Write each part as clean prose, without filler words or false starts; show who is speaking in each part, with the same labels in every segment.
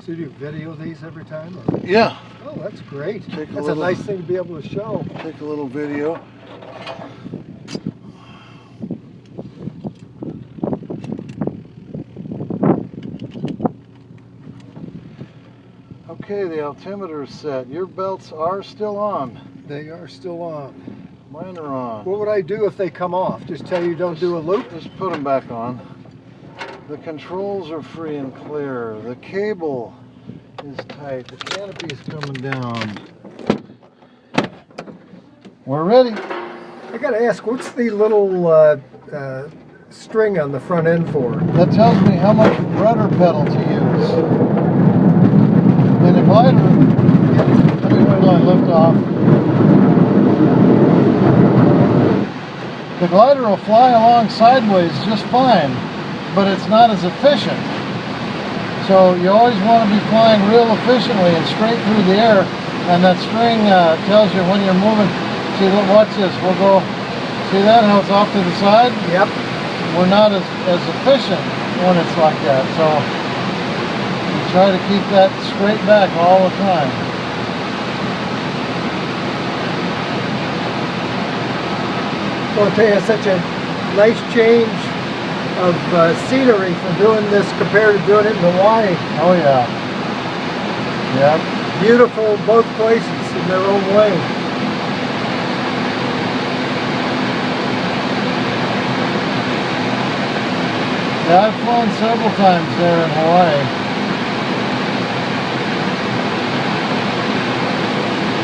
Speaker 1: So you video these every time? Or?
Speaker 2: Yeah.
Speaker 1: Oh, that's great.
Speaker 2: That's
Speaker 1: a nice thing to be able to show.
Speaker 2: Take a little video. Okay, the altimeter is set. Your belts are still on.
Speaker 1: They are still on.
Speaker 2: Mine are on.
Speaker 1: What would I do if they come off? Just tell you don't do a loop?
Speaker 2: Just put them back on. The controls are free and clear. The cable is tight. The canopy is coming down. We're ready.
Speaker 1: I gotta ask, what's the little string on the front end for?
Speaker 2: That tells me how much rudder pedal to use. And the glider, let me wait till I lift off. The glider will fly along sideways just fine, but it's not as efficient. So you always want to be flying real efficiently and straight through the air, and that string tells you when you're moving. See, look, watch this. We'll go, see that, how it's off to the side?
Speaker 1: Yep.
Speaker 2: We're not as efficient when it's like that, so you try to keep that straight back all the time.
Speaker 1: Well, I'll tell you, it's such a nice change of scenery from doing this compared to doing it in Hawaii.
Speaker 2: Oh yeah. Yep.
Speaker 1: Beautiful both places in their own way.
Speaker 2: Yeah, I've flown several times there in Hawaii.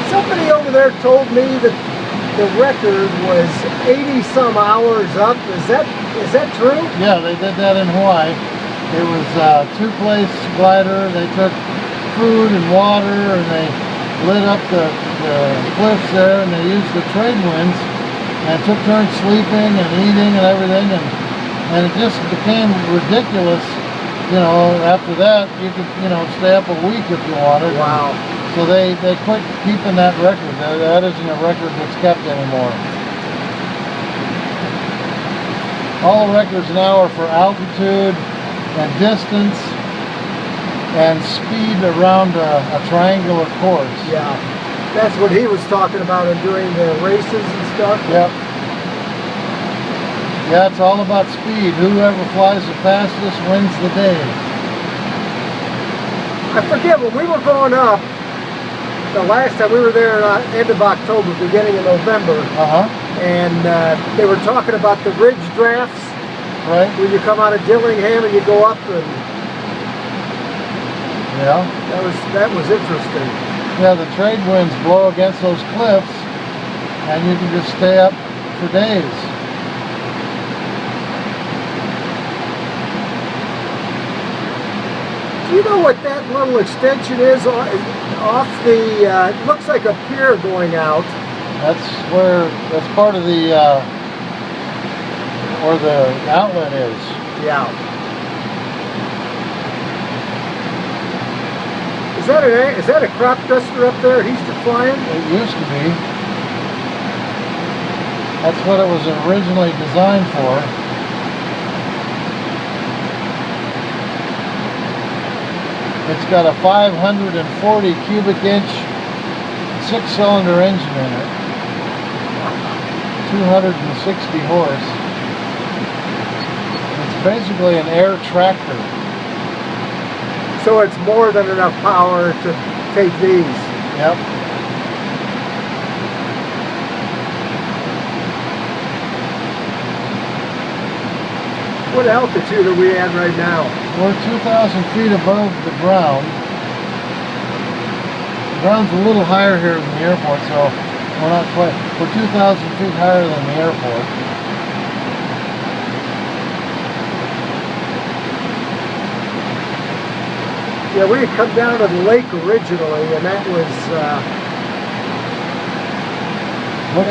Speaker 1: Somebody over there told me that the record was 80 some hours up. Is that true?
Speaker 2: Yeah, they did that in Hawaii. It was a two-place glider. They took food and water and they lit up the cliffs there, and they used the trade winds and took turns sleeping and eating and everything, and it just became ridiculous. You know, after that you could, you know, stay up a week if you wanted.
Speaker 1: Wow.
Speaker 2: So they quit keeping that record. That isn't a record that's kept anymore. All the records now are for altitude and distance and speed around a triangular course.
Speaker 1: Yeah, that's what he was talking about in doing the races and stuff.
Speaker 2: Yep. Yeah, it's all about speed. Whoever flies the fastest wins the day.
Speaker 1: I forget, when we were growing up, the last time we were there end of October, beginning of November, and they were talking about the ridge drafts.
Speaker 2: Right.
Speaker 1: When you come out of Dillingham and you go up, and
Speaker 2: yeah,
Speaker 1: that was interesting.
Speaker 2: Yeah, the trade winds blow against those cliffs, and you can just stay up for days.
Speaker 1: Do you know what that little extension is off the? It looks like a pier going out.
Speaker 2: That's part of the where the outlet is.
Speaker 1: Yeah. Is that a crop duster up there he's flying?
Speaker 2: It used to be. That's what it was originally designed for. It's got a 540 cubic inch 6-cylinder engine in it. 260 horse. It's basically an air tractor.
Speaker 1: So it's more than enough power to take these.
Speaker 2: Yep.
Speaker 1: What altitude are we at right now?
Speaker 2: We're 2,000 feet above the ground. The ground's a little higher here than the airport, so we're not quite. We're 2,000 feet higher than the airport.
Speaker 1: Yeah, we had come down to the lake originally, and that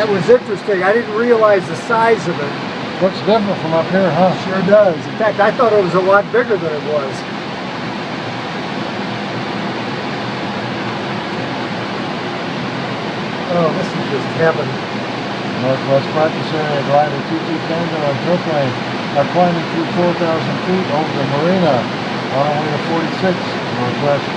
Speaker 1: was interesting. I didn't realize the size of it.
Speaker 2: Looks different from up here, huh?
Speaker 1: Sure does. In fact, I thought it was a lot bigger than it was. Oh, this is just heaven.
Speaker 2: Northwest practice area glider 22 Tango and Turplane are climbing through 4,000 feet over the marina on our way to 46 Northwest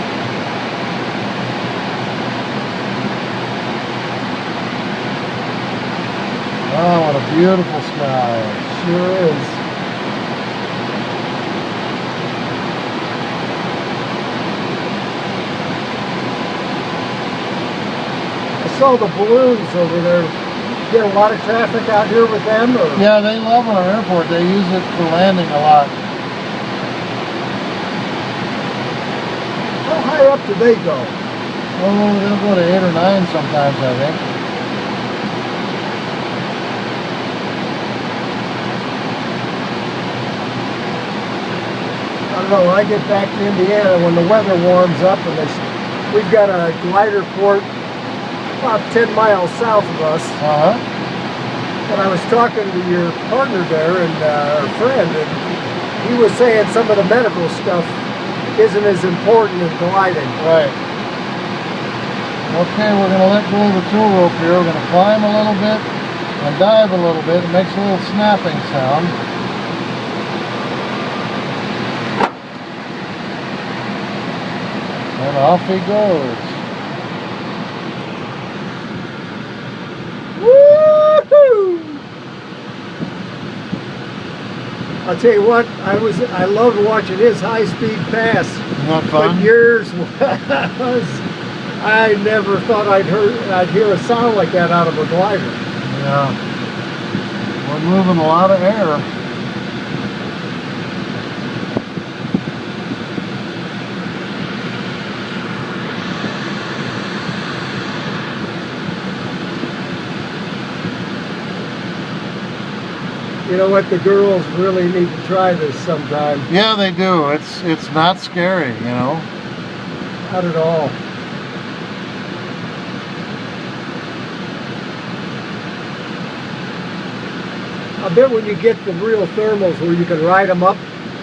Speaker 2: Oh, what a beautiful sky.
Speaker 1: Sure is. I saw the balloons over there. Get a lot of traffic out here with them? Or?
Speaker 2: Yeah, they love our airport. They use it for landing a lot.
Speaker 1: How high up do they go?
Speaker 2: Oh, they'll go to 8 or 9 sometimes, I think.
Speaker 1: I don't know, when I get back to Indiana, when the weather warms up and we've got a glider port about 10 miles south of us. And I was talking to your partner there and our friend, and he was saying some of the medical stuff isn't as important as gliding.
Speaker 2: Right. Okay, we're going to let go of the tool rope here. We're going to climb a little bit and dive a little bit. It makes a little snapping sound. And off he goes.
Speaker 1: Woo-hoo! I'll tell you what, I loved watching his high-speed pass.
Speaker 2: Isn't that fun?
Speaker 1: But yours was, I never thought I'd hear a sound like that out of a glider.
Speaker 2: Yeah. We're moving a lot of air.
Speaker 1: You know what, the girls really need to try this sometime.
Speaker 2: Yeah, they do. It's not scary, you know.
Speaker 1: Not at all. I bet when you get the real thermals where you can ride them up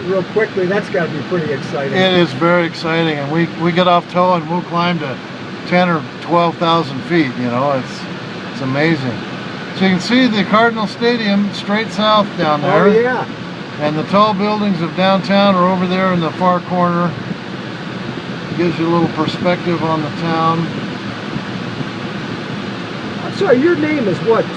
Speaker 1: real quickly, that's got to be pretty exciting.
Speaker 2: It is very exciting, and we get off tow and we'll climb to 10 or 12,000 feet, you know. It's amazing. So you can see the Cardinal Stadium straight south down there.
Speaker 1: Oh yeah.
Speaker 2: And the tall buildings of downtown are over there in the far corner. Gives you a little perspective on the town.
Speaker 1: I'm sorry, your name is what too?